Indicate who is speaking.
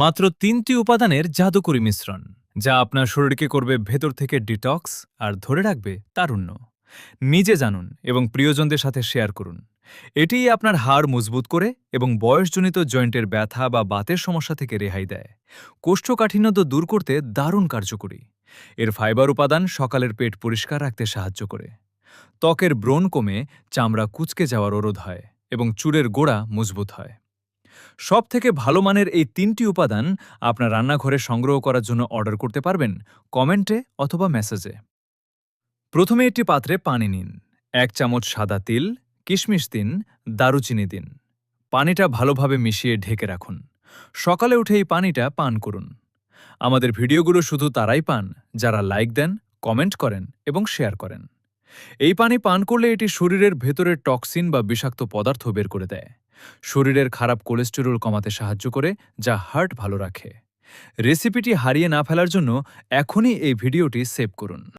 Speaker 1: মাত্র ৩টি উপাদানের জাদুকরি মিশ্রণ, যা আপনার শরীরকে করবে ভেতর থেকে ডিটক্স আর ধরে রাখবে তারুণ্য। নিজে জানুন এবং প্রিয়জনদের সাথে শেয়ার করুন। এটিই আপনার হাড় মজবুত করে এবং বয়সজনিত জয়েন্টের ব্যথা বা বাতের সমস্যা থেকে রেহাই দেয়। কোষ্ঠকাঠিন্য দূর করতে দারুণ কার্যকরী। এর ফাইবার উপাদান সকালের পেট পরিষ্কার রাখতে সাহায্য করে। ত্বকের ব্রণ কমে চামড়া কুঁচকে যাওয়ার রোধ হয় এবং চুলের গোড়া মজবুত হয়। সবথেকে ভালো মানের এই ৩টি উপাদান আপনার রান্নাঘরে সংগ্রহ করার জন্য অর্ডার করতে পারবেন কমেন্টে অথবা মেসেজে। প্রথমে একটি পাত্রে পানি নিন। ১ চামচ সাদা তিল, কিশমিশ দিন, দারুচিনি দিন। পানিটা ভালোভাবে মিশিয়ে ঢেকে রাখুন। সকালে উঠে এই পানিটা পান করুন। আমাদের ভিডিওগুলো শুধু তারাই পান যারা লাইক দেন, কমেন্ট করেন এবং শেয়ার করেন। এই পানি পান করলে এটি শরীরের ভেতরের টক্সিন বা বিষাক্ত পদার্থ বের করে দেয়। শরীরের খারাপ কোলেস্টেরল কমাতে সাহায্য করে, যা হার্ট ভালো রাখে। রেসিপিটি হারিয়ে না ফেলার জন্য এখনই এই ভিডিওটি সেভ করুন।